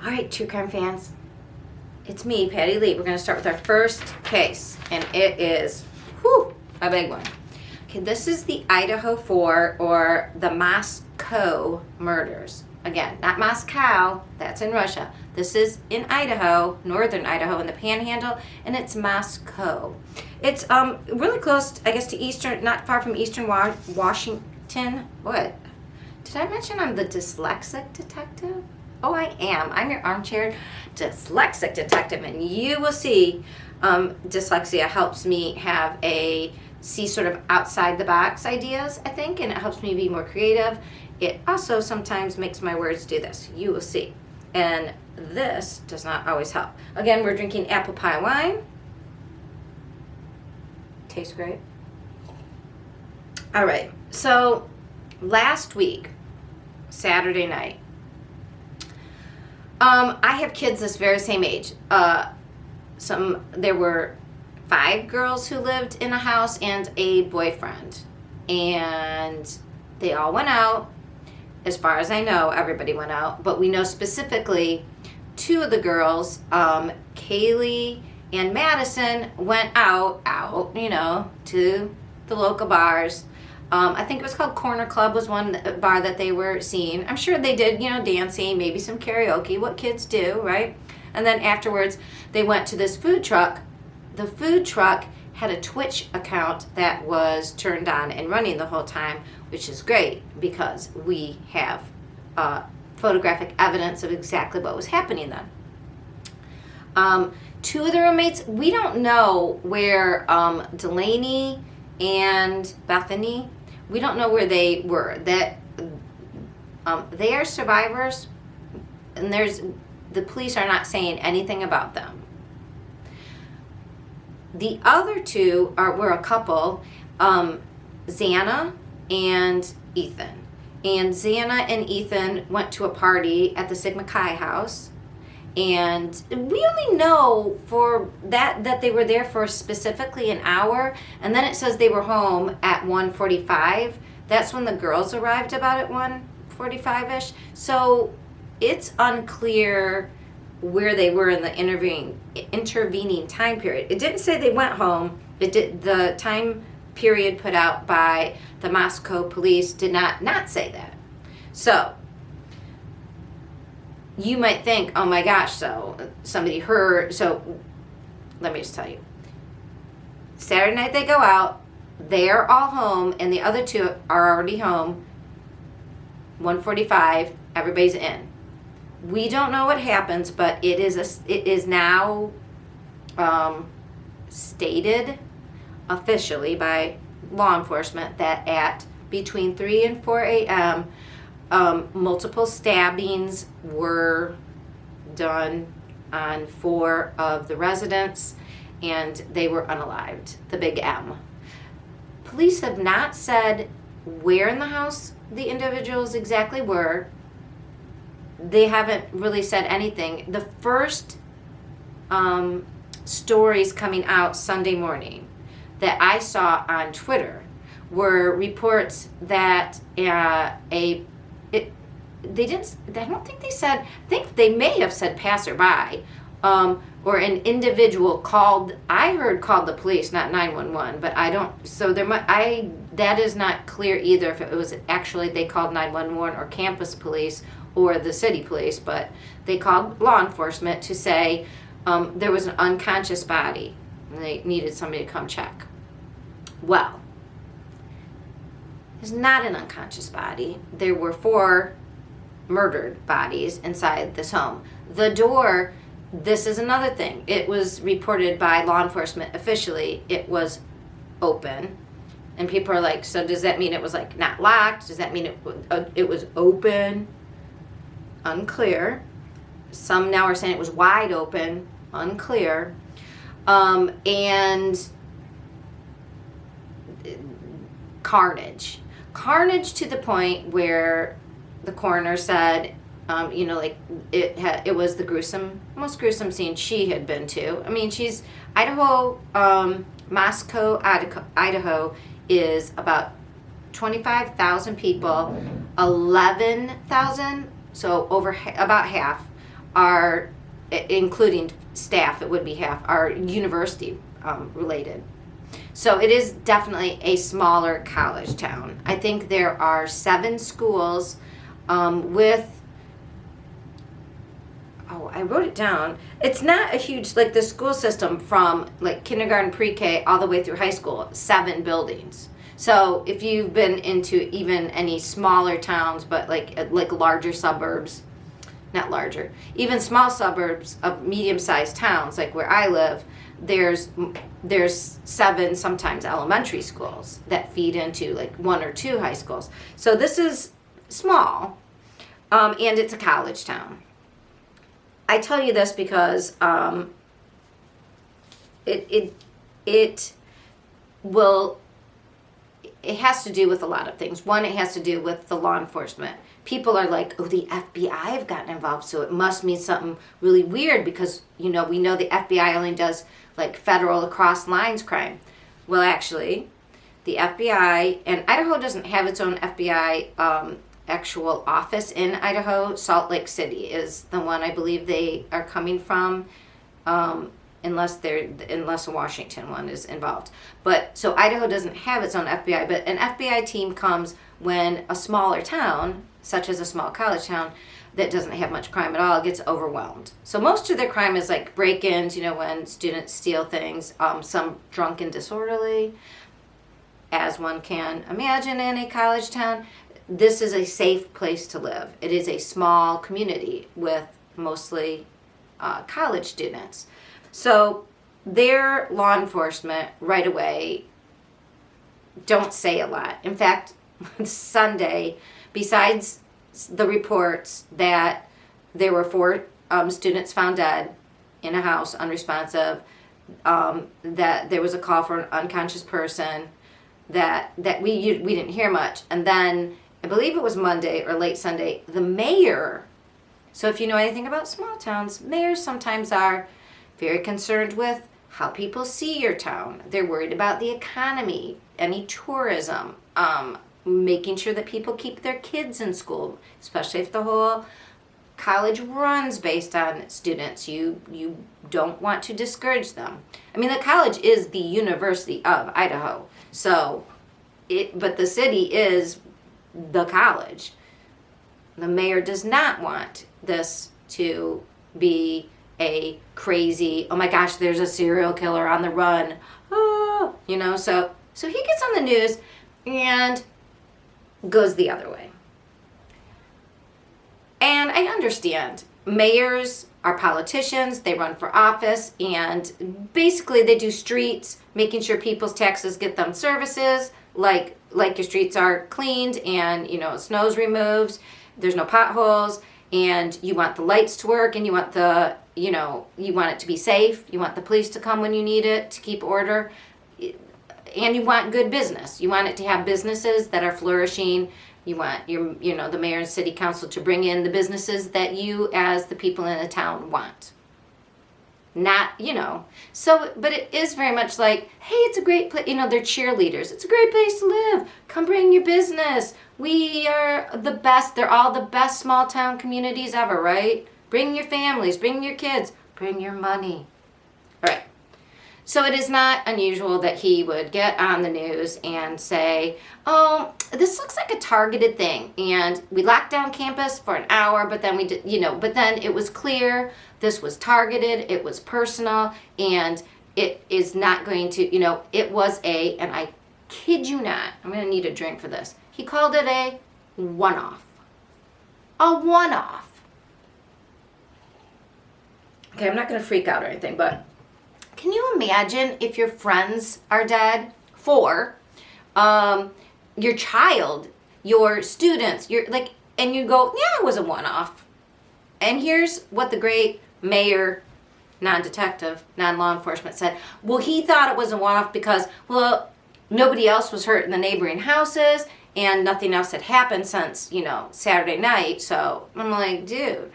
All right, true crime fans, it's me, Patty Lee. We're going to start with our first case, and it is, a big one. Okay, this is the Idaho Four, or the Moscow murders. Again, not Moscow, that's in Russia. This is in Idaho, northern Idaho, in the Panhandle, and it's Moscow. It's really close, I guess, to eastern, not far from eastern Washington. What? Did I mention I'm the dyslexic detective? Oh, I am. I'm your armchair dyslexic detective, and you will see dyslexia helps me see sort of outside the box ideas, I think, and it helps me be more creative. It also sometimes makes my words do this. You will see. And this does not always help. Again, we're drinking apple pie wine. Tastes great. All right. So last week, Saturday night, I have kids this very same age. There were 5 girls who lived in a house and a boyfriend, and they all went out. As far as I know, everybody went out, but we know specifically 2 of the girls, Kaylee and Madison, went out, to the local bars. I think it was called Corner Club was one bar that they were seeing. I'm sure they did, dancing, maybe some karaoke, what kids do, right? And then afterwards, they went to this food truck. The food truck had a Twitch account that was turned on and running the whole time, which is great because we have photographic evidence of exactly what was happening then. 2 of the roommates, we don't know where Delaney and Bethany, we don't know where they were. That they are survivors, and the police are not saying anything about them. The other 2 were a couple, Xana and Ethan. And Xana and Ethan went to a party at the Sigma Chi house. And we only know for that they were there for specifically an hour. And then it says they were home at 1:45. That's when the girls arrived, about at 1:45-ish. So it's unclear where they were in the intervening time period. It didn't say they went home. The time period put out by the Moscow police did not say that. So you might think, oh my gosh, so somebody heard. So let me just tell you. Saturday night they go out. They're all home, and the other 2 are already home. 1:45, everybody's in. We don't know what happens, but it is now stated officially by law enforcement that at between 3 and 4 a.m., multiple stabbings were done on 4 of the residents, and they were unalived, the big M. Police have not said where in the house the individuals exactly were. They haven't really said anything. The first stories coming out Sunday morning that I saw on Twitter were reports that I think they may have said passerby, or an individual called the police, not 911, but I don't, so that is not clear either if it was actually they called 911 or campus police or the city police, but they called law enforcement to say there was an unconscious body and they needed somebody to come check. Well, it's not an unconscious body. There were 4 murdered bodies inside this home. The door, this is another thing. It was reported by law enforcement officially. It was open. And people are like, so does that mean it was like not locked? Does that mean it was open? Unclear. Some now are saying it was wide open. Unclear. And carnage. Carnage to the point where the coroner said, it was the most gruesome scene she had been to. I mean, she's Idaho, Moscow, Idaho is about 25,000 people. 11,000, so about half, are, including staff, it would be half, are university related. So it is definitely a smaller college town. I think there are 7 schools with, I wrote it down. It's not a huge, like the school system from like kindergarten, pre-K, all the way through high school, 7 buildings. So if you've been into even any smaller towns, but like larger suburbs, not larger, even small suburbs of medium-sized towns, like where I live, there's 7 sometimes elementary schools that feed into like 1 or 2 high schools. So this is small, and it's a college town. I tell you this because it has to do with a lot of things. One, it has to do with the law enforcement. People are like, oh, the FBI have gotten involved, so it must mean something really weird because, we know the FBI only does like federal across lines crime. Well, actually, the FBI, and Idaho doesn't have its own FBI actual office in Idaho. Salt Lake City is the one I believe they are coming from, unless a Washington one is involved. But so Idaho doesn't have its own FBI, but an FBI team comes when a smaller town, such as a small college town that doesn't have much crime at all, gets overwhelmed. So most of their crime is like break-ins, when students steal things, some drunk and disorderly, as one can imagine in a college town. This is a safe place to live. It is a small community with mostly college students. So their law enforcement right away don't say a lot. In fact, Sunday, besides the reports that there were 4 students found dead in a house, unresponsive, that there was a call for an unconscious person, that we didn't hear much. And then I believe it was Monday or late Sunday, the mayor, so if you know anything about small towns, mayors sometimes are very concerned with how people see your town. They're worried about the economy, any tourism, making sure that people keep their kids in school, especially if the whole college runs based on students. You don't want to discourage them. I mean, the college is the University of Idaho, but the city is the college. The mayor does not want this to be a crazy, oh my gosh, there's a serial killer on the run, so he gets on the news and goes the other way. And I understand, mayors are politicians, they run for office, and basically they do streets, making sure people's taxes get them services, like your streets are cleaned and, snow's removed, there's no potholes, and you want the lights to work, and you want you want it to be safe, you want the police to come when you need it to keep order, and you want good business. You want it to have businesses that are flourishing. You want the mayor and city council to bring in the businesses that you as the people in the town want. Not, so, but it is very much like, hey, it's a great place, they're cheerleaders. It's a great place to live. Come bring your business. We are the best. They're all the best small town communities ever, right? Bring your families, bring your kids, bring your money. All right. So it is not unusual that he would get on the news and say, oh, this looks like a targeted thing. And we locked down campus for an hour, but then we did, but then it was clear this was targeted, it was personal, and it is not going to, it was and I kid you not, I'm going to need a drink for this. He called it a one-off. A one-off. Okay, I'm not going to freak out or anything, but can you imagine if your friends are dead? 4, your child, your students, and you go, yeah, it was a one-off. And here's what the great mayor, non-detective, non-law enforcement said. Well, he thought it was a one-off because, nobody else was hurt in the neighboring houses and nothing else had happened since, Saturday night. So I'm like, dude,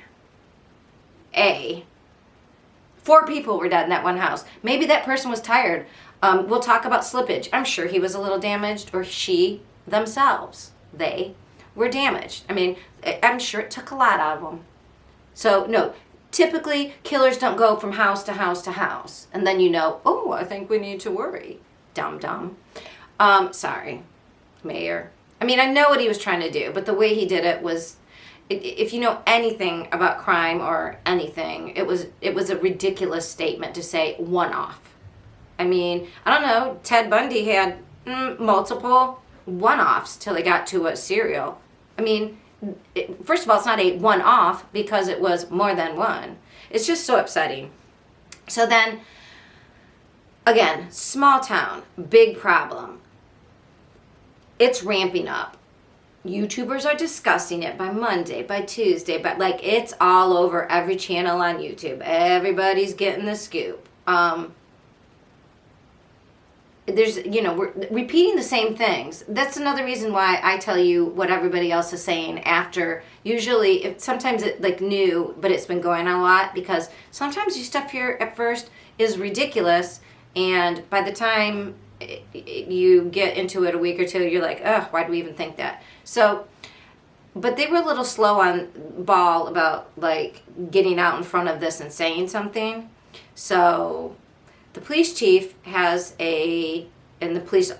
4 people were dead in that one house. Maybe that person was tired. We'll talk about slippage. I'm sure he was a little damaged, or she, themselves, they were damaged. I mean, I'm sure it took a lot out of them. So, no, Typically, killers don't go from house to house to house. And then you know, oh, I think we need to worry. Dumb. Sorry, Mayor. I mean, I know what he was trying to do, but the way he did it was, if you know anything about crime or anything, it was a ridiculous statement to say one-off. I mean, I don't know, Ted Bundy had multiple one-offs till he got to a serial. I mean, first of all, it's not a one-off because it was more than one. It's just so upsetting. So then, again, small town, big problem. It's ramping up. YouTubers are discussing it by Monday, by Tuesday, but like it's all over every channel on YouTube. Everybody's getting the scoop. There's, we're repeating the same things. That's another reason why I tell you what everybody else is saying after. Usually, sometimes it's like new, but it's been going on a lot, because sometimes your stuff here at first is ridiculous, and by the time you get into it a week or two, you're like, ugh, why do we even think that? So, but they were a little slow on ball about like getting out in front of this and saying something. So the police chief has and the police,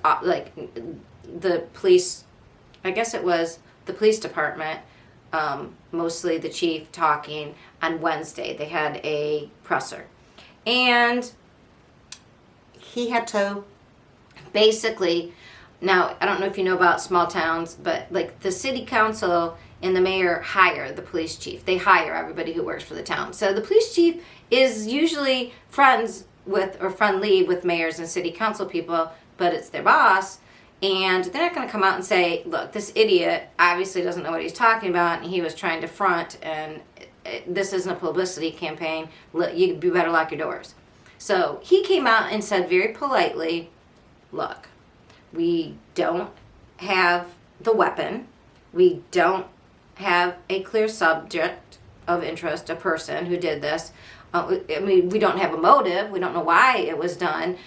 I guess it was the police department, mostly the chief talking on Wednesday. They had a presser. And he had to basically, now I don't know if you know about small towns, but like the city council and the mayor hire the police chief. They hire everybody who works for the town. So the police chief is usually friends with or friendly with mayors and city council people, but it's their boss, and they're not going to come out and say, look, this idiot obviously doesn't know what he's talking about, and he was trying to front, and this isn't a publicity campaign. You better lock your doors. So he came out and said very politely, look, we don't have the weapon. We don't have a clear subject of interest, a person who did this. I mean, we don't have a motive. We don't know why it was done.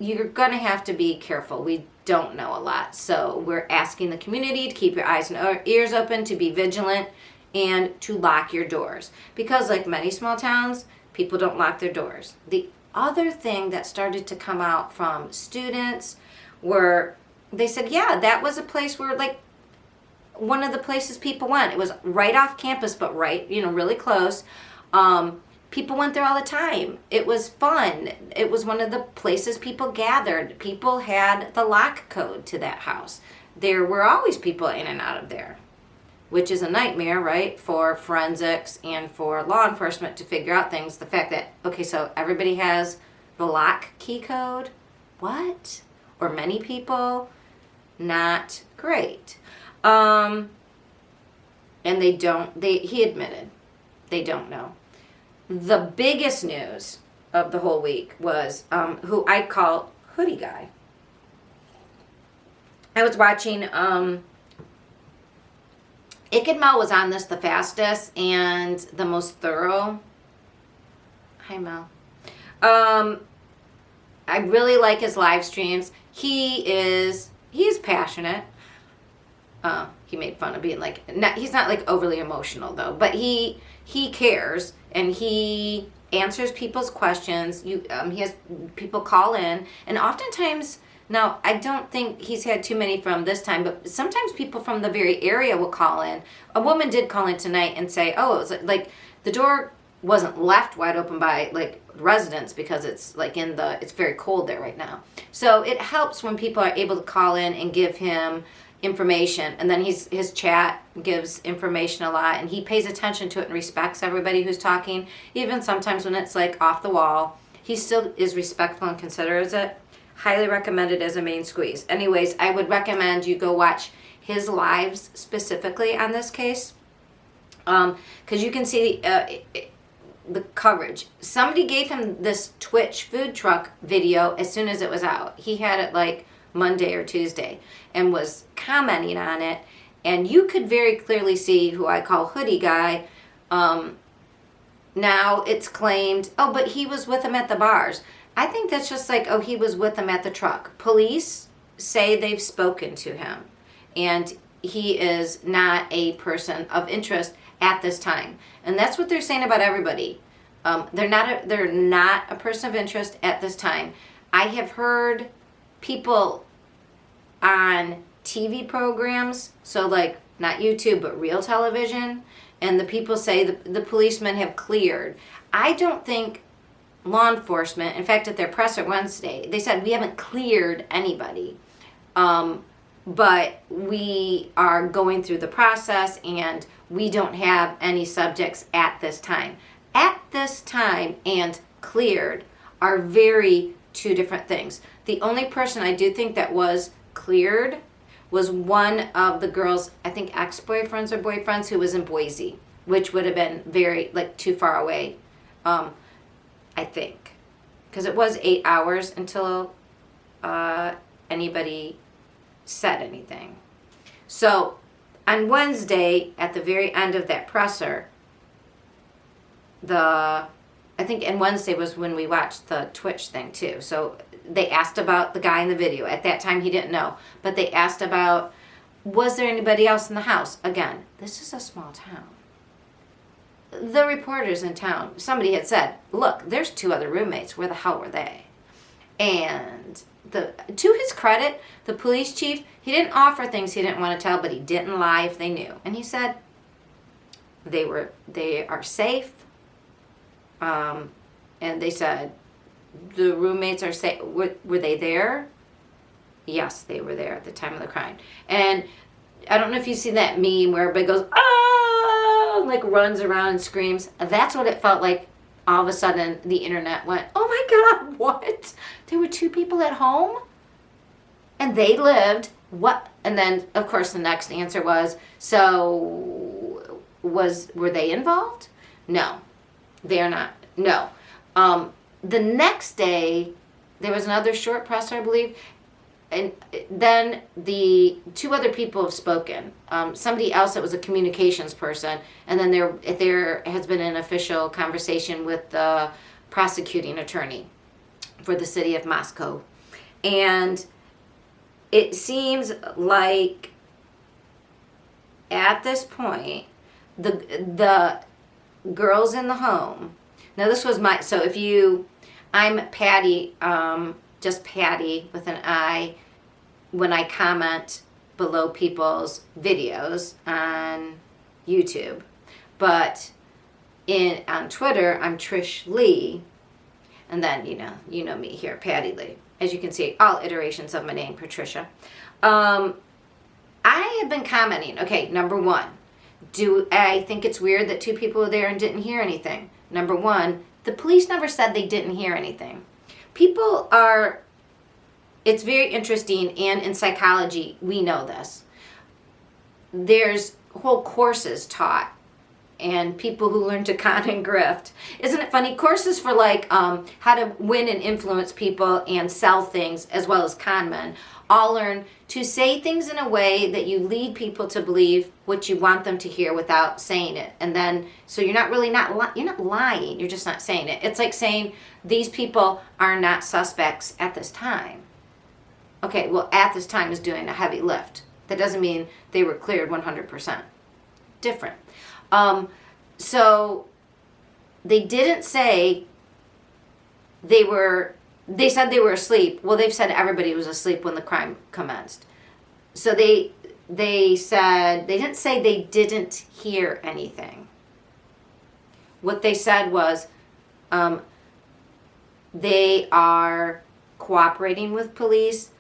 You're going to have to be careful. We don't know a lot. So we're asking the community to keep your eyes and ears open, to be vigilant, and to lock your doors. Because like many small towns, people don't lock their doors. The other thing that started to come out from students were, they said, yeah, that was a place where like, one of the places people went. It was right off campus, but right, really close. People went there all the time. It was fun. It was one of the places people gathered. People had the lock code to that house. There were always people in and out of there, which is a nightmare, right, for forensics and for law enforcement to figure out things. The fact that, okay, so everybody has the lock key code. What? Or many people? Not great. And he admitted they don't know. The biggest news of the whole week was who I call Hoodie Guy. I was watching, Mel was on this the fastest and the most thorough. Hi, Mel. I really like his live streams. He's passionate. He made fun of being like, he's not like overly emotional though, but he cares, and he answers people's questions. He has people call in, and oftentimes, now I don't think he's had too many from this time, but sometimes people from the very area will call in. A woman did call in tonight and say, oh, it was like the door wasn't left wide open by like residents because it's like it's very cold there right now. So it helps when people are able to call in and give him information, and then his chat gives information a lot, and he pays attention to it and respects everybody who's talking, even sometimes when it's like off the wall. He still is respectful and considers it. Highly recommended as a main squeeze. Anyways, I would recommend you go watch his lives specifically on this case, because you can see the coverage. Somebody gave him this Twitch food truck video as soon as it was out. He had it like Monday or Tuesday and was commenting on it, and you could very clearly see who I call Hoodie Guy. Now it's claimed, oh, but he was with him at the bars. I think that's just like, oh, he was with him at the truck. Police say they've spoken to him, and he is not a person of interest at this time. And that's what they're saying about everybody. They're not a person of interest at this time. I have heard people on TV programs, so like not YouTube but real television, and the people say the policemen have cleared. I don't think law enforcement, in fact at their presser Wednesday, they said we haven't cleared anybody. But we are going through the process and we don't have any subjects at this time. At this time and cleared are very two different things. The only person I do think that was cleared was one of the girls, I think ex-boyfriends or boyfriends, who was in Boise, which would have been very, like, too far away, I think. Because it was 8 hours until anybody said anything. So on Wednesday, at the very end of that presser, and Wednesday was when we watched the Twitch thing too. So they asked about the guy in the video. At that time, he didn't know. But they asked about, was there anybody else in the house? Again, this is a small town. The reporters in town, somebody had said, look, there's 2 other roommates. Where the hell were they? And to his credit, the police chief, he didn't offer things he didn't want to tell, but he didn't lie if they knew. And he said they are safe. And they said the roommates are safe. Were they there? Yes, they were there at the time of the crime. And I don't know if you've seen that meme where everybody goes, ah, like runs around and screams. That's what it felt like. All of a sudden, the internet went, oh my God, what? There were 2 people at home? And they lived, what? And then, of course, the next answer was, were they involved? No, they are not. No. The next day, there was another short presser, I believe, and then the 2 other people have spoken. Somebody else that was a communications person, and then there has been an official conversation with the prosecuting attorney for the city of Moscow. And it seems like at this point, the girls in the home, now this was I'm Patty, just Patty with an I, when I comment below people's videos on YouTube. But on Twitter, I'm Trish Lee. And then, you know me here, Patty Lee. As you can see, all iterations of my name, Patricia. I have been commenting. Okay, number 1, do I think it's weird that 2 people were there and didn't hear anything? Number 1, the police never said they didn't hear anything. It's very interesting, and in psychology, we know this. There's whole courses taught, and people who learn to con and grift. Isn't it funny? Courses for how to win and influence people and sell things, as well as con men, all learn to say things in a way that you lead people to believe what you want them to hear without saying it. And then, so you're not lying, you're just not saying it. It's like saying, these people are not suspects at this time. Okay, well, at this time is doing a heavy lift. That doesn't mean they were cleared 100%. Different. So they didn't say they said they were asleep. Well, they've said everybody was asleep when the crime commenced. So they said, they didn't say they didn't hear anything. What they said was, they are cooperating with police.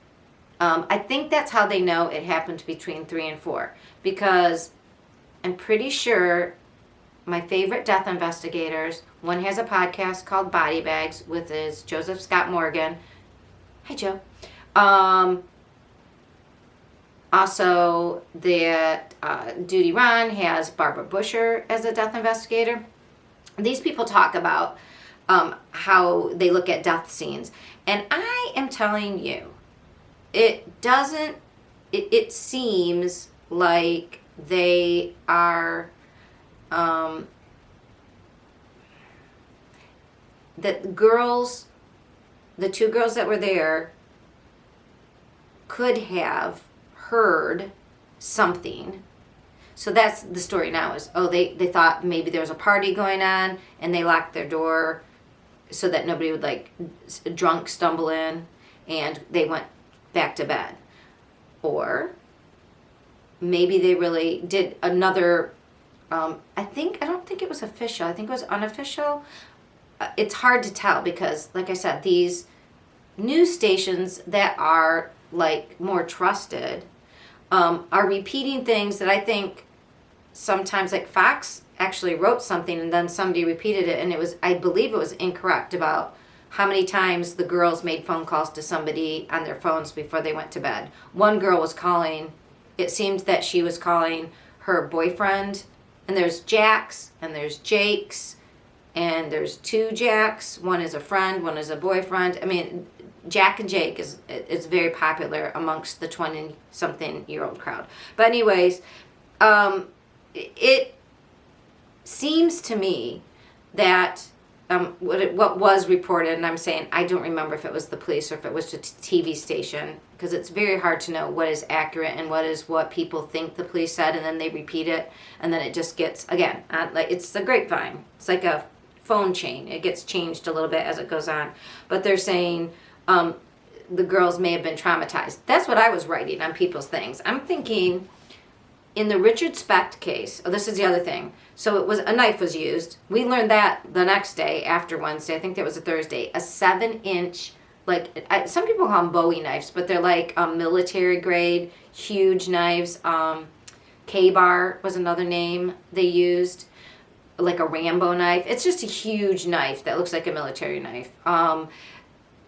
I think that's how they know it happened between 3 and 4, because I'm pretty sure my favorite death investigators, one has a podcast called Body Bags with his Joseph Scott Morgan. Hi, Joe. Also, the Duty Ron has Barbara Busher as a death investigator. These people talk about how they look at death scenes. And I am telling you, it seems like they are, that the 2 girls that were there could have heard something. So that's the story now is, they thought maybe there was a party going on and they locked their door so that nobody would, like, drunk stumble in, and they went back to bed. Or maybe they really did another, I don't think it was official. I think it was unofficial. It's hard to tell because, like I said, these news stations that are, like, more trusted are repeating things that I think sometimes, like, Fox actually wrote something and then somebody repeated it, and I believe it was incorrect about how many times the girls made phone calls to somebody on their phones before they went to bed. One girl was calling, it seemed that she was calling her boyfriend, and there's Jacks and there's Jakes and there's two Jacks. One is a friend, one is a boyfriend. I mean, Jack and Jake is very popular amongst the 20-something-year-old crowd. But anyways, it seems to me that what was reported, and I'm saying I don't remember if it was the police or if it was just a TV station, because it's very hard to know what is accurate and what people think the police said, and then they repeat it, and then it just gets, again, like, it's the grapevine. It's like a phone chain. It gets changed a little bit as it goes on. But they're saying the girls may have been traumatized. That's what I was writing on people's things. I'm thinking, in the Richard Specht case, this is the other thing. So a knife was used. We learned that the next day after Wednesday. I think that was a Thursday. A 7-inch, like, some people call them Bowie knives, but they're like military grade, huge knives. K-bar was another name they used, like a Rambo knife. It's just a huge knife that looks like a military knife.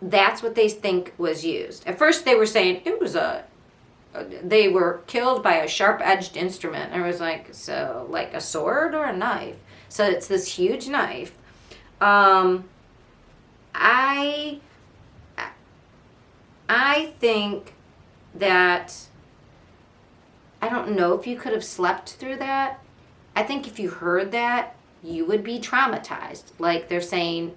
That's what they think was used. At first they were saying it was they were killed by a sharp-edged instrument. I was like, so, like a sword or a knife? So it's this huge knife. I think that, I don't know if you could have slept through that. I think if you heard that, you would be traumatized. Like they're saying,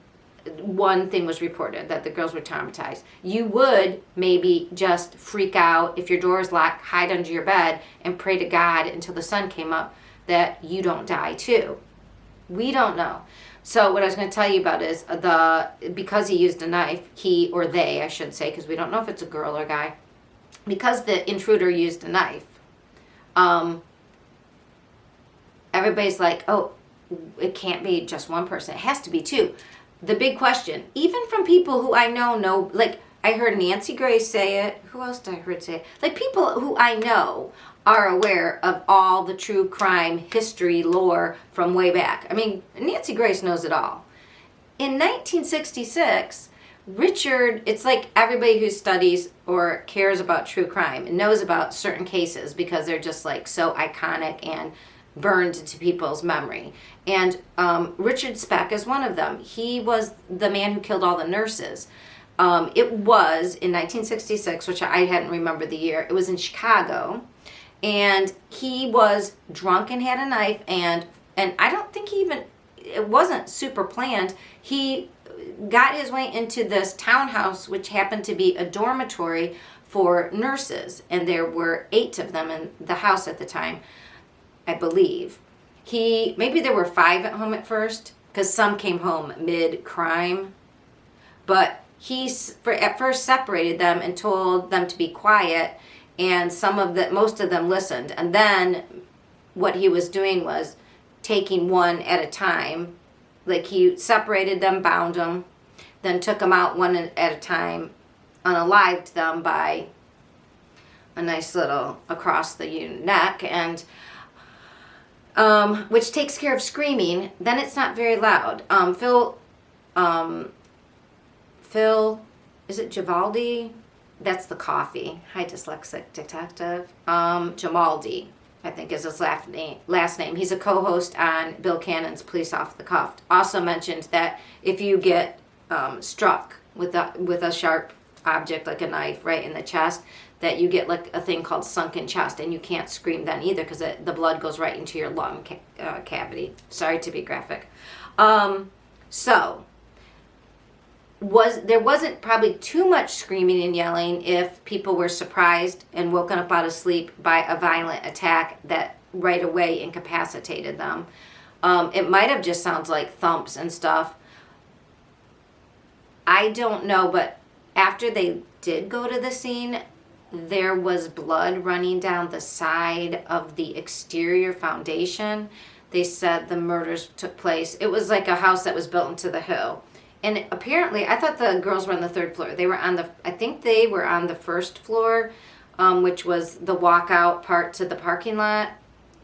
one thing was reported that the girls were traumatized. You would maybe just freak out if your door is locked, hide under your bed, and pray to God until the sun came up that you don't die too. We don't know. So what I was going to tell you about is because he used a knife, he or they, I should say, because we don't know if it's a girl or guy, because the intruder used a knife, everybody's like, oh, it can't be just one person. It has to be two. The big question, even from people who I know, like I heard Nancy Grace say it. Who else did I heard say it? Like people who I know are aware of all the true crime history lore from way back. I mean, Nancy Grace knows it all. In 1966, Richard, it's like everybody who studies or cares about true crime and knows about certain cases because they're just like so iconic and burned into people's memory. And Richard Specht is one of them. He was the man who killed all the nurses. It was in 1966, which I hadn't remembered the year. It was in Chicago. And he was drunk and had a knife. And I don't think it wasn't super planned. He got his way into this townhouse, which happened to be a dormitory for nurses. And there were 8 of them in the house at the time, I believe. Maybe there were 5 at home at first, because some came home mid-crime. But he at first separated them and told them to be quiet, and most of them listened. And then what he was doing was taking one at a time. Like he separated them, bound them, then took them out one at a time, unalived them by a nice little across the neck, and which takes care of screaming. Then it's not very loud. Phil, is it Givaldi? That's the coffee. Hi, dyslexic detective. Jamaldi, I think is his last name. He's a co-host on Bill Cannon's Police Off the Cuff. Also mentioned that if you get struck with a sharp object like a knife right in the chest, that you get like a thing called sunken chest, and you can't scream then either because the blood goes right into your lung cavity. Sorry to be graphic. So there wasn't probably too much screaming and yelling if people were surprised and woken up out of sleep by a violent attack that right away incapacitated them. It might have just sounds like thumps and stuff. I don't know, but after they did go to the scene, there was blood running down the side of the exterior foundation. They said the murders took place. It was like a house that was built into the hill. And apparently, I thought the girls were on the third floor. They were on I think they were on the first floor, which was the walkout part to the parking lot.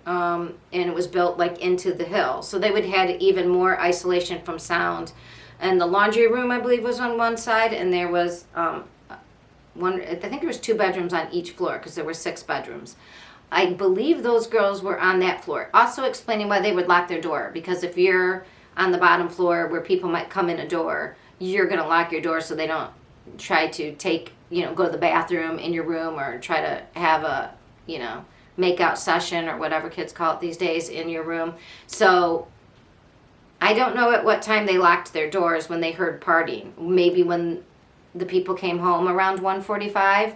And it was built like into the hill. So they would have had even more isolation from sound. And the laundry room, I believe, was on one side. And there was I think there was 2 bedrooms on each floor because there were 6 bedrooms. I believe those girls were on that floor. Also explaining why they would lock their door. Because if you're on the bottom floor where people might come in a door, you're going to lock your door so they don't try to go to the bathroom in your room or try to have a, make-out session or whatever kids call it these days in your room. So I don't know at what time they locked their doors when they heard partying. Maybe when the people came home around 1:45,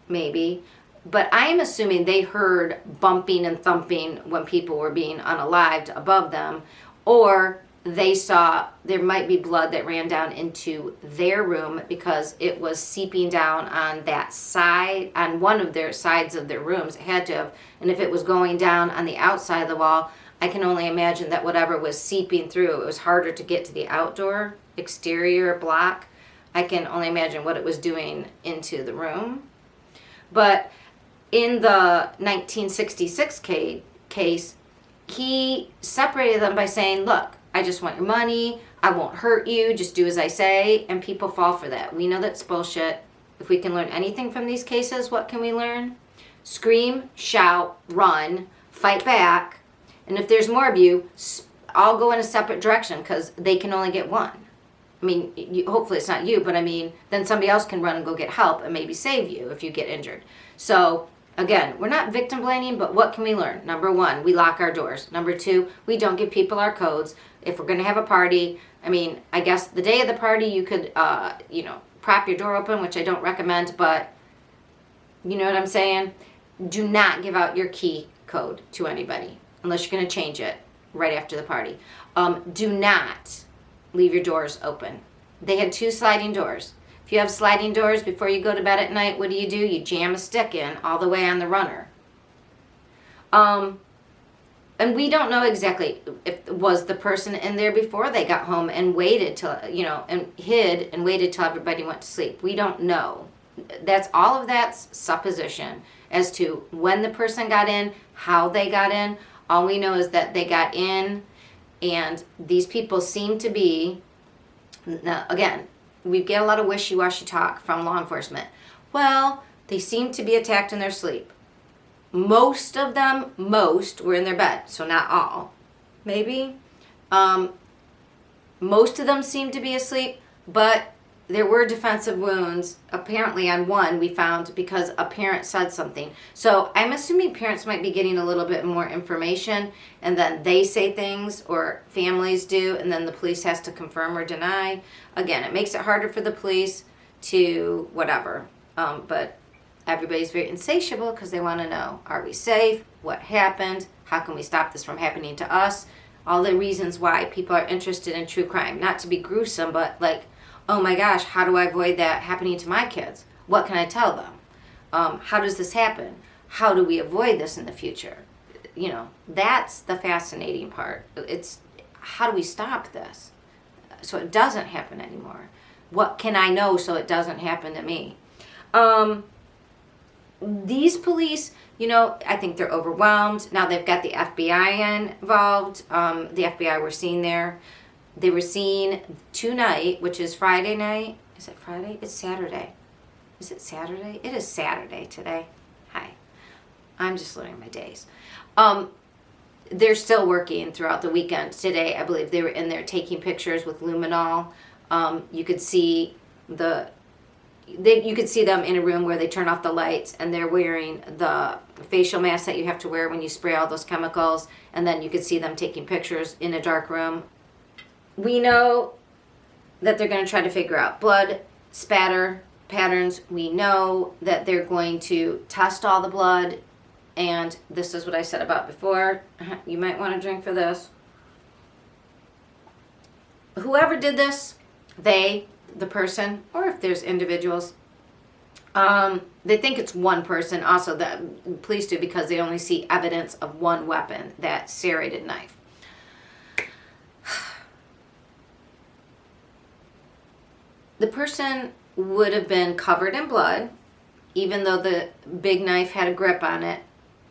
maybe. But I'm assuming they heard bumping and thumping when people were being unalived above them, or they saw there might be blood that ran down into their room because it was seeping down on that side, on one of their sides of their rooms. It had to have. And if it was going down on the outside of the wall, I can only imagine that whatever was seeping through, it was harder to get to the outdoor exterior block. I can only imagine what it was doing into the room. But in the 1966 case, he separated them by saying, look, I just want your money. I won't hurt you. Just do as I say. And people fall for that. We know that's bullshit. If we can learn anything from these cases, what can we learn? Scream, shout, run, fight back. And if there's more of you, all go in a separate direction because they can only get one. I mean, hopefully it's not you, but I mean, then somebody else can run and go get help and maybe save you if you get injured. So again, we're not victim blaming, but what can we learn? Number 1, we lock our doors. Number 2, we don't give people our codes. If we're going to have a party, I mean, I guess the day of the party you could, prop your door open, which I don't recommend, but you know what I'm saying? Do not give out your key code to anybody unless you're going to change it right after the party. Do not leave your doors open. They had 2 sliding doors. If you have sliding doors before you go to bed at night, what do? You jam a stick in all the way on the runner. And we don't know exactly if was the person in there before they got home and waited till, and hid and waited till everybody went to sleep. We don't know. All of that's supposition as to when the person got in, how they got in. All we know is that they got in, and these people seem to be, now again, we get a lot of wishy-washy talk from law enforcement. Well, they seem to be attacked in their sleep. Most of them, were in their bed, so not all. Maybe. Most of them seem to be asleep, but there were defensive wounds, apparently on one we found because a parent said something. So I'm assuming parents might be getting a little bit more information, and then they say things, or families do, and then the police has to confirm or deny. Again, it makes it harder for the police to whatever, but everybody's very insatiable because they want to know, are we safe? What happened? How can we stop this from happening to us? All the reasons why people are interested in true crime. Not to be gruesome, but like, oh my gosh, how do I avoid that happening to my kids? What can I tell them? How does this happen? How do we avoid this in the future? That's the fascinating part. It's how do we stop this so it doesn't happen anymore? What can I know so it doesn't happen to me? These police, I think they're overwhelmed. Now they've got the FBI involved. The FBI were seen there. They were seen tonight, which is Friday night. Is it Friday? It's Saturday. Is it Saturday? It is Saturday today. Hi. I'm just learning my days. They're still working throughout the weekend. Today, I believe they were in there taking pictures with luminol. You could see you could see them in a room where they turn off the lights and they're wearing the facial mask that you have to wear when you spray all those chemicals. And then you could see them taking pictures in a dark room. We know that they're going to try to figure out blood spatter patterns. We know that they're going to test all the blood. And this is what I said about before. You might want to drink for this. Whoever did this, the person, or if there's individuals, they think it's one person. Also, the police do, because they only see evidence of one weapon, that serrated knife. The person would have been covered in blood, even though the big knife had a grip on it.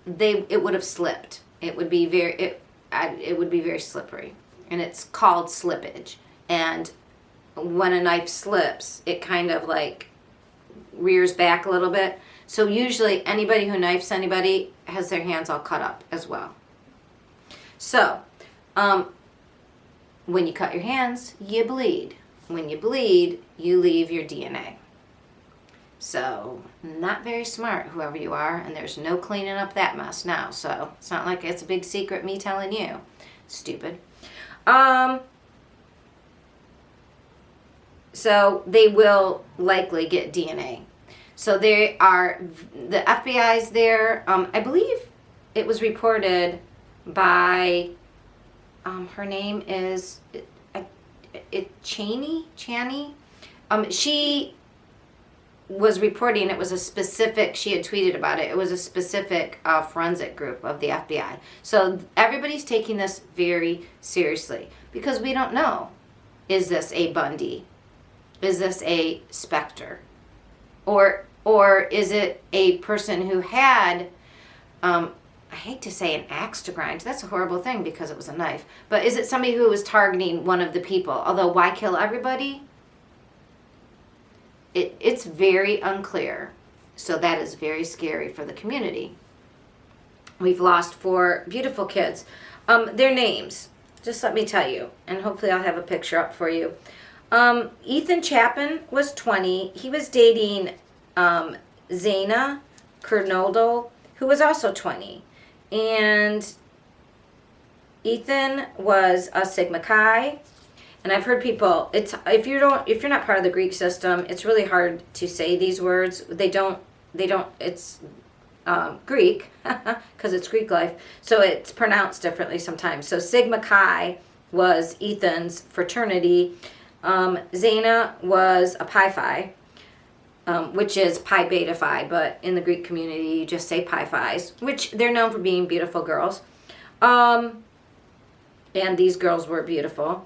It would have slipped. It would be very slippery, and it's called slippage. And when a knife slips, it kind of like rears back a little bit. So usually anybody who knifes anybody has their hands all cut up as well. So when you cut your hands, you bleed. When you bleed, you leave your DNA. So, not very smart, whoever you are, and there's no cleaning up that mess now. So, it's not like it's a big secret me telling you. Stupid. So, they will likely get DNA. So, the FBI's there. I believe it was reported by, her name is, Chaney? She was reporting, it was a specific, she had tweeted about it, it was a specific forensic group of the FBI. So everybody's taking this very seriously, because we don't know, is this a Bundy? Is this a Spectre? Or is it a person who had, I hate to say an axe to grind, that's a horrible thing because it was a knife, but is it somebody who was targeting one of the people? Although, why kill everybody? It's very unclear. So that is very scary for the community. We've lost 4 beautiful kids. Their names, just let me tell you, and hopefully I'll have a picture up for you. Ethan Chapin was 20. He was dating Zana Kernodle, who was also 20. And Ethan was a Sigma Chi. And I've heard people, if you're not part of the Greek system, it's really hard to say these words. It's Greek, because it's Greek life, so it's pronounced differently sometimes. So Sigma Chi was Ethan's fraternity. Zana was a Pi Phi, which is Pi Beta Phi, but in the Greek community you just say Pi Phis, which they're known for being beautiful girls. And these girls were beautiful.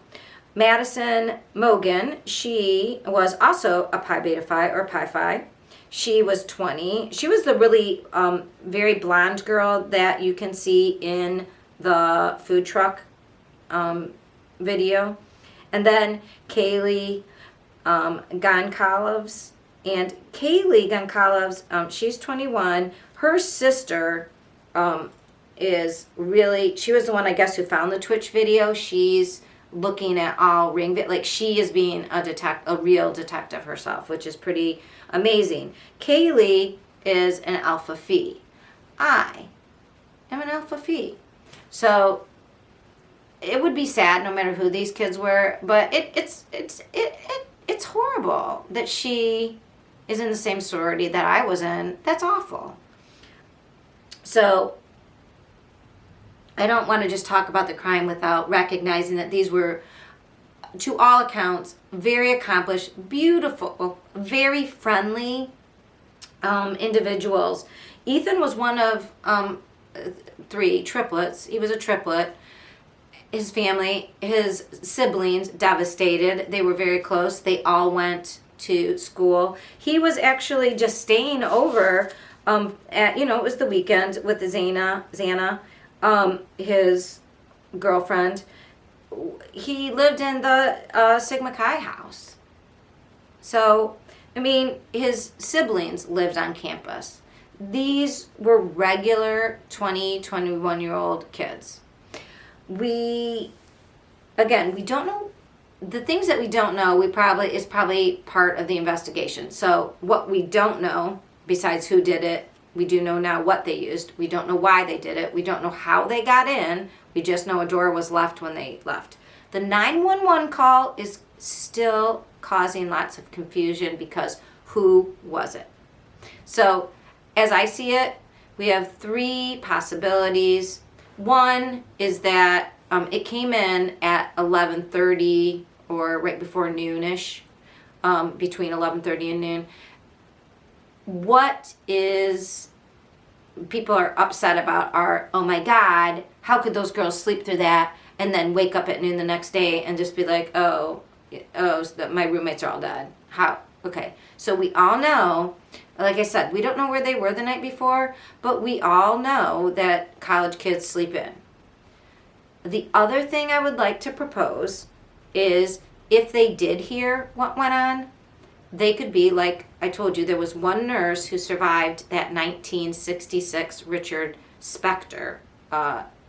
Madison Mogan, she was also a Pi Beta Phi or Pi Phi. She was 20. She was the really very blonde girl that you can see in the food truck video. And then Kaylee Gonkalovs. And Kaylee Gonkalovs, she's 21. Her sister is really, she was the one, I guess, who found the Twitch video. She's looking at all ring, like she is being a real detective herself, which is pretty amazing. Kaylee is an Alpha Phi. I am an Alpha Phi. So it would be sad no matter who these kids were, but it's horrible that she is in the same sorority that I was in. That's awful. So I don't want to just talk about the crime without recognizing that these were, to all accounts, very accomplished, beautiful, very friendly individuals. Ethan was one of 3 triplets. He was a triplet. His family, his siblings, devastated. They were very close. They all went to school. He was actually just staying over at, it was the weekend with Zana, his girlfriend. He lived in the Sigma Chi house. So, I mean, his siblings lived on campus. These were regular 20, 21-year-old kids. We don't know. The things that we don't know, is probably part of the investigation. So what we don't know, besides who did it, we do know now what they used. We don't know why they did it. We don't know how they got in. We just know a door was left when they left. The 911 call is still causing lots of confusion because who was it? So as I see it, we have 3 possibilities. One is that it came in at 11:30 or right before noonish, between 11:30 and noon. What is people are upset about are, oh my God, how could those girls sleep through that and then wake up at noon the next day and just be like, oh, my roommates are all dead. How? Okay, so we all know, like I said, we don't know where they were the night before, but we all know that college kids sleep in. The other thing I would like to propose is if they did hear what went on, they could be like I told you, there was one nurse who survived that 1966 Richard Spector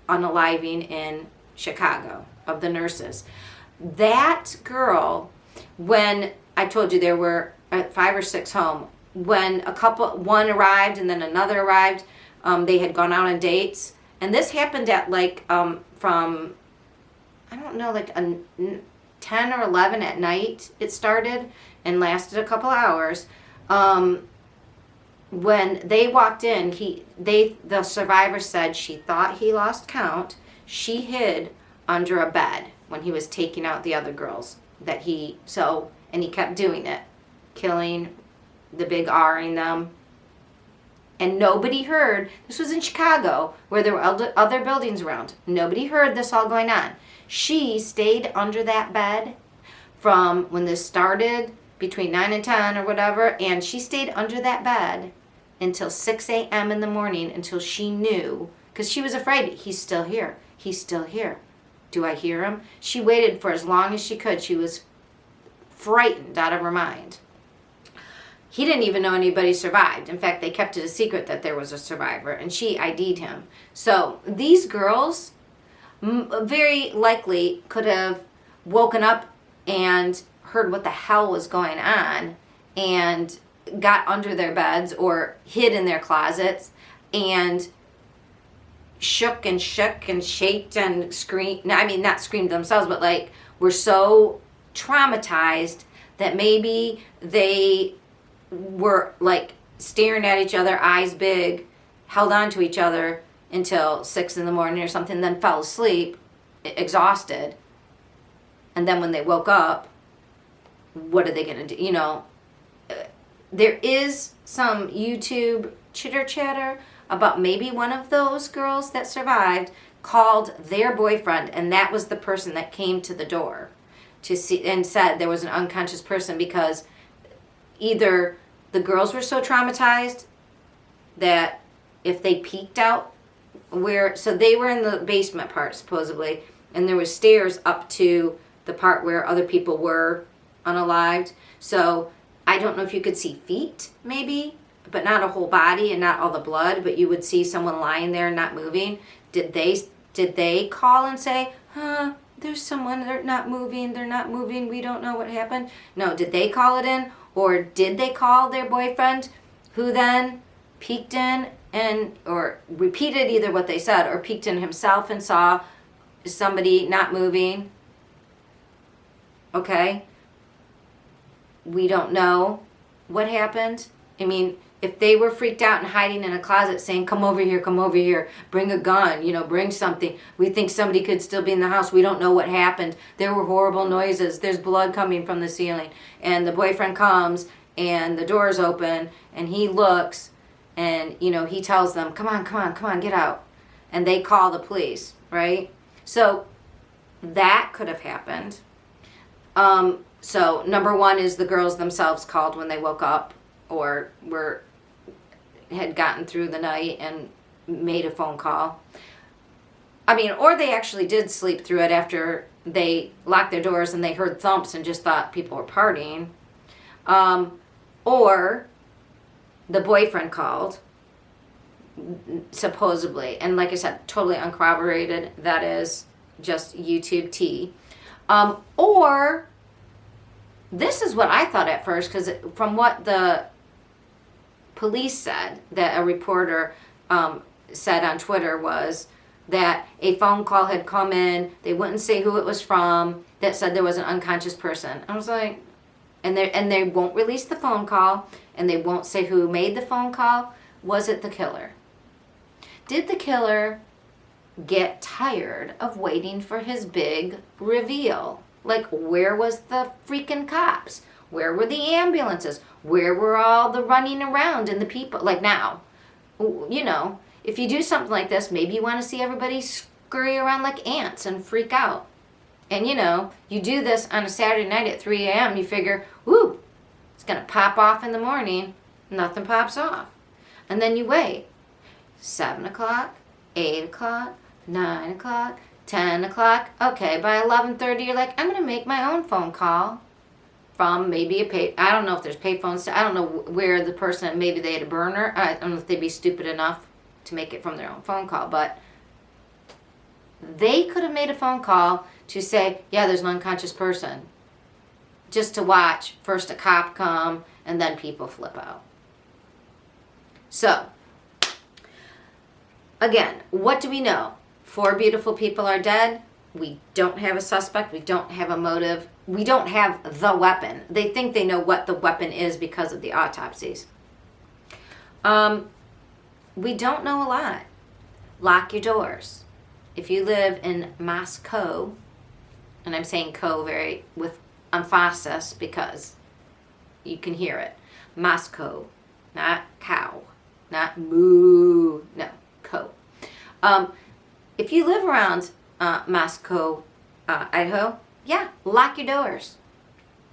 unaliving in Chicago, of the nurses. That girl, when I told you there were 5 or 6 home, when one arrived and then another arrived, they had gone out on dates. And this happened at like from, I don't know, like 10 or 11 at night it started and lasted a couple hours. When they walked in, the survivor said she thought he lost count. She hid under a bed when he was taking out the other girls. And he kept doing it, killing the big R-ing them. And nobody heard. This was in Chicago, where there were other buildings around. Nobody heard this all going on. She stayed under that bed from when this started, between 9 and 10 or whatever, and she stayed under that bed until 6 a.m. in the morning, until she knew, because she was afraid. He's still here. He's still here. Do I hear him? She waited for as long as she could. She was frightened out of her mind. He didn't even know anybody survived. In fact, they kept it a secret that there was a survivor, and she ID'd him. So these girls very likely could have woken up and heard what the hell was going on and got under their beds or hid in their closets and shook and shaked and screamed. I mean, not screamed themselves, but like were so traumatized that maybe they were like staring at each other, eyes big, held on to each other until 6 in the morning or something, then fell asleep, exhausted. And then when they woke up, what are they going to do? You know, there is some YouTube chitter chatter about maybe one of those girls that survived called their boyfriend, and that was the person that came to the door to see and said there was an unconscious person, because either the girls were so traumatized that if they peeked out so they were in the basement part supposedly, and there was stairs up to the part where other people were unalived. So I don't know if you could see feet maybe, but not a whole body and not all the blood, but you would see someone lying there and not moving. Did they call and say, there's someone, they're not moving, we don't know what happened? No, did they call it in? Or did they call their boyfriend, who then peeked in or repeated either what they said or peeked in himself and saw somebody not moving? Okay. We don't know what happened. I mean, if they were freaked out and hiding in a closet saying, come over here, bring a gun, bring something. We think somebody could still be in the house. We don't know what happened. There were horrible noises. There's blood coming from the ceiling. And the boyfriend comes and the door's open and he looks and, he tells them, come on, get out. And they call the police, right? So that could have happened. So number one is the girls themselves called when they woke up or had gotten through the night and made a phone call. I mean, or they actually did sleep through it after they locked their doors and they heard thumps and just thought people were partying. Or the boyfriend called, supposedly. And like I said, totally uncorroborated. That is just YouTube tea. Or this is what I thought at first, because from what the police said, that a reporter said on Twitter was, that a phone call had come in. They wouldn't say who it was from, that said there was an unconscious person. I was like, and they won't release the phone call, and they won't say who made the phone call. Was it the killer? Did the killer get tired of waiting for his big reveal? Like, where was the freaking cops? Where were the ambulances? Where were all the running around and the people? Like, now, you know, if you do something like this, maybe you want to see everybody scurry around like ants and freak out. And, you know, you do this on a Saturday night at 3 a.m., you figure, whoo, it's going to pop off in the morning. Nothing pops off. And then you wait. 7 o'clock, 8 o'clock, 9 o'clock, 10 o'clock. Okay, by 11:30, you're like, I'm going to make my own phone call from maybe I don't know if there's payphones. I don't know where the person, maybe they had a burner. I don't know if they'd be stupid enough to make it from their own phone call, but they could have made a phone call to say, yeah, there's an unconscious person, just to watch first a cop come and then people flip out. So, again, what do we know? 4 beautiful people are dead. We don't have a suspect. We don't have a motive. We don't have the weapon. They think they know what the weapon is because of the autopsies. We don't know a lot. Lock your doors. If you live in Moscow, and I'm saying co very with emphasis because you can hear it. Moscow, not cow, not moo, no, co. If you live around Moscow, Idaho, yeah, lock your doors.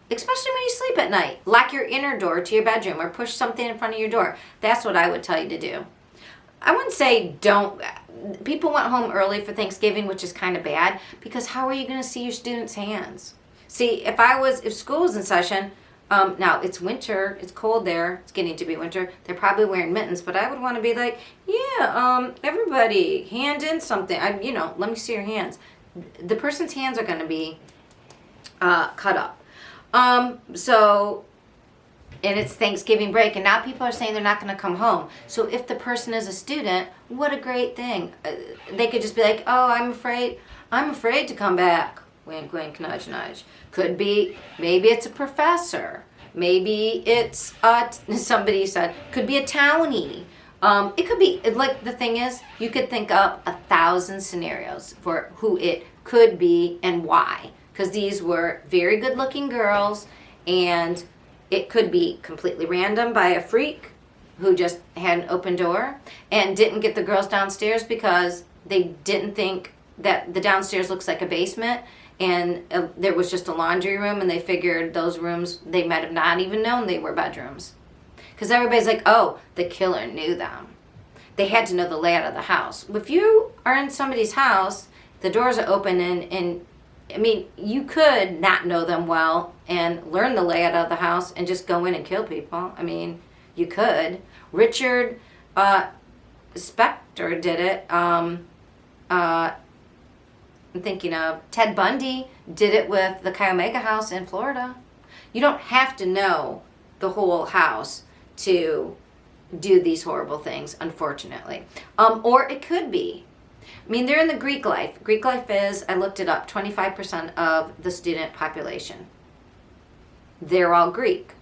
Especially when you sleep at night. Lock your inner door to your bedroom or push something in front of your door. That's what I would tell you to do. I wouldn't say don't. People went home early for Thanksgiving, which is kind of bad, because how are you going to see your students' hands? See, if school was in session, now it's winter, it's cold there, it's getting to be winter, they're probably wearing mittens, but I would want to be like, yeah, everybody, hand in something. Let me see your hands. The person's hands are going to be cut up. And it's Thanksgiving break, and now people are saying they're not going to come home. So if the person is a student, what a great thing. They could just be like, oh, I'm afraid to come back. Wink, wink, nudge, nudge. Could be, maybe it's a professor. Maybe it's, somebody said, could be a townie. It could be, like, the thing is, you could think up 1,000 scenarios for who it could be and why. Because these were very good-looking girls, and it could be completely random by a freak who just had an open door and didn't get the girls downstairs because they didn't think that the downstairs looks like a basement, and there was just a laundry room, and they figured those rooms, they might have not even known they were bedrooms. Because everybody's like, oh, the killer knew them. They had to know the layout of the house. If you are in somebody's house, the doors are open, and I mean, you could not know them well and learn the layout of the house and just go in and kill people. I mean, you could. Richard Spector did it. I'm thinking of Ted Bundy did it with the Chi Omega house in Florida. You don't have to know the whole house to do these horrible things, unfortunately. Or it could be. I mean, they're in the Greek life. Greek life is, I looked it up, 25% of the student population. They're all Greek.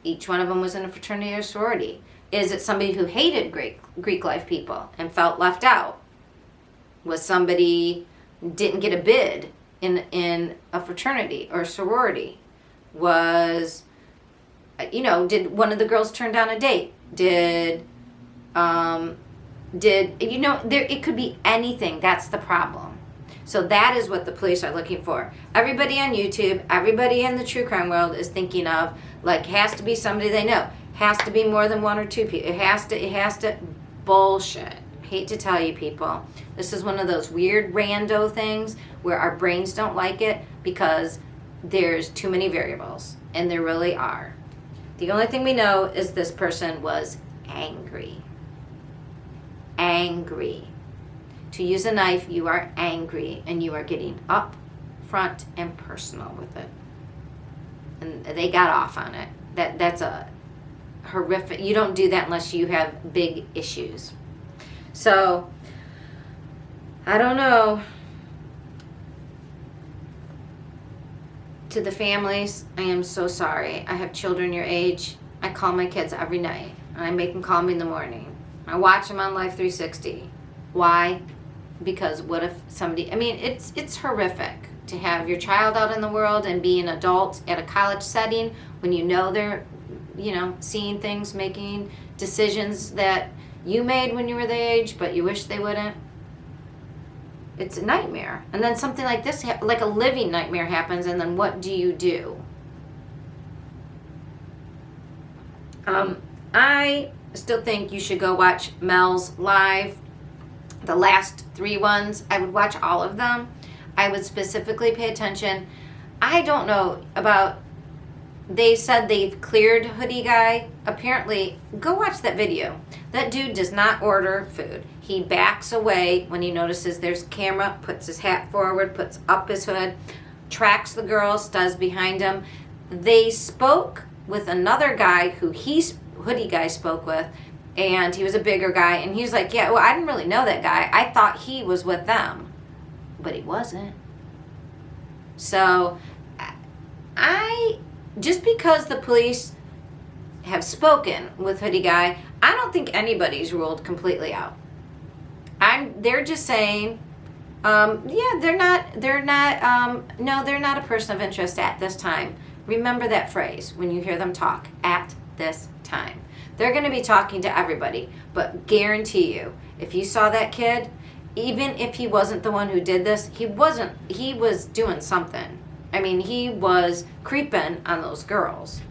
Each one of them was in a fraternity or sorority. Is it somebody who hated Greek life people and felt left out? Was somebody didn't get a bid in a fraternity or sorority? Was, did one of the girls turn down a date? It could be anything. That's the problem. So that is what the police are looking for. Everybody on YouTube, everybody in the true crime world is thinking of, like, has to be somebody they know. Has to be more than 1 or 2 people. It has to, bullshit. Hate to tell you people. This is one of those weird rando things where our brains don't like it because there's too many variables. And there really are. The only thing we know is this person was angry. Angry. To use a knife, you are angry and you are getting up front and personal with it. And they got off on it. That's a horrific, you don't do that unless you have big issues. So I don't know. To the families, I am so sorry. I have children your age. I call my kids every night, and I make them call me in the morning. I watch them on Life 360. Why? Because what if somebody, I mean, it's horrific to have your child out in the world and be an adult at a college setting when you know they're, you know, seeing things, making decisions that you made when you were their age, but you wish they wouldn't. It's a nightmare. And then something like this, like a living nightmare happens, and then what do you do? I still think you should go watch Mel's live. The last 3 ones, I would watch all of them. I would specifically pay attention. I don't know about, they said they've cleared Hoodie Guy. Apparently, go watch that video. That dude does not order food. He backs away when he notices there's a camera, puts his hat forward, puts up his hood, tracks the girls, does behind him. They spoke with another guy who Hoodie Guy spoke with, and he was a bigger guy, and he was like, yeah, well, I didn't really know that guy. I thought he was with them, but he wasn't. So, just because the police have spoken with Hoodie Guy, I don't think anybody's ruled completely out. They're just saying, yeah, they're not a person of interest at this time. Remember that phrase when you hear them talk, at this time. They're going to be talking to everybody, but guarantee you, if you saw that kid, even if he wasn't the one who did this, he was doing something. I mean, he was creeping on those girls.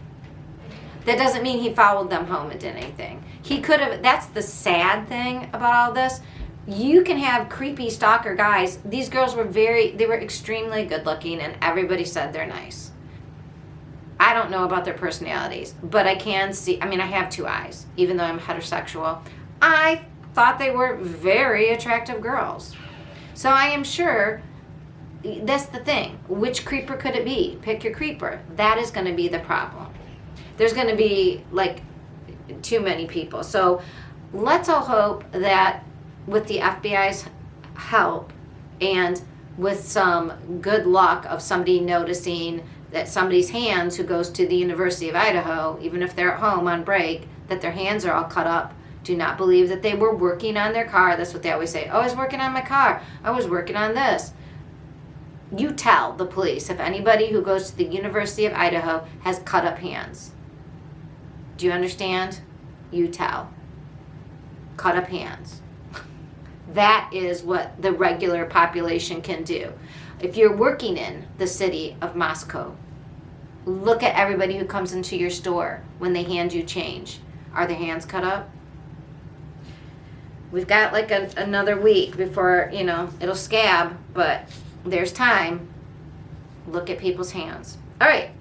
That doesn't mean he followed them home and did anything. He could have, that's the sad thing about all this. You can have creepy stalker guys. These girls were they were extremely good looking, and everybody said they're nice. I don't know about their personalities, but I can see, I mean, I have 2 eyes, even though I'm heterosexual. I thought they were very attractive girls. So I am sure, that's the thing. Which creeper could it be? Pick your creeper. That is going to be the problem. There's going to be, like, too many people. So let's all hope that with the FBI's help and with some good luck of somebody noticing that somebody's hands who goes to the University of Idaho, even if they're at home on break, that their hands are all cut up. Do not believe that they were working on their car. That's what they always say. Oh, I was working on my car. I was working on this. You tell the police if anybody who goes to the University of Idaho has cut up hands. Do you understand? You tell. Cut up hands. That is what the regular population can do. If you're working in the city of Moscow, look at everybody who comes into your store when they hand you change. Are their hands cut up? We've got like another week before, you know, it'll scab, but there's time. Look at people's hands. All right.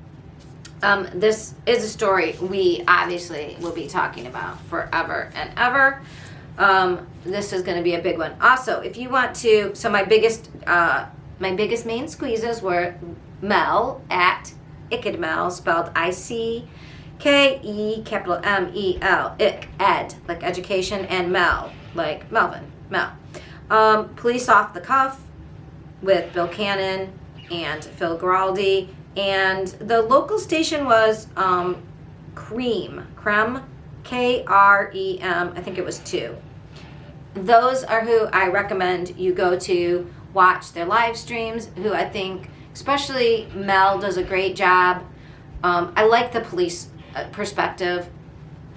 This is a story we obviously will be talking about forever and ever. This is going to be a big one. Also, if you want to, so my biggest main squeezes were Mel at Icked spelled I-C-K-E capital M-E-L, Ick, Ed, like education, and Mel, like Melvin, Mel. Police off the cuff with Bill Cannon and Phil Giraldi, and the local station was Creme, K-R-E-M, I think it was 2. Those are who I recommend you go to watch their live streams, who I think, especially Mel, does a great job. I like the police perspective.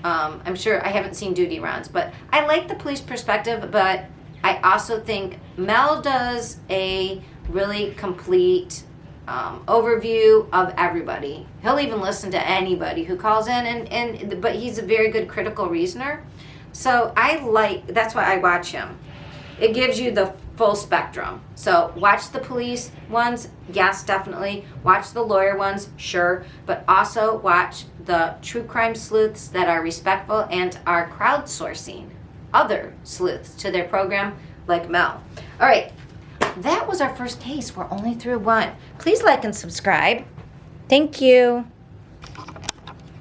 I'm sure I haven't seen duty rounds, but I like the police perspective, but I also think Mel does a really complete overview of everybody. He'll even listen to anybody who calls in, but he's a very good critical reasoner. So that's why I watch him. It gives you the full spectrum. So watch the police ones, yes, definitely. Watch the lawyer ones, sure. But also watch the true crime sleuths that are respectful and are crowdsourcing other sleuths to their program, like Mel. All right, that was our first case. We're only through 1. Please like and subscribe. Thank you.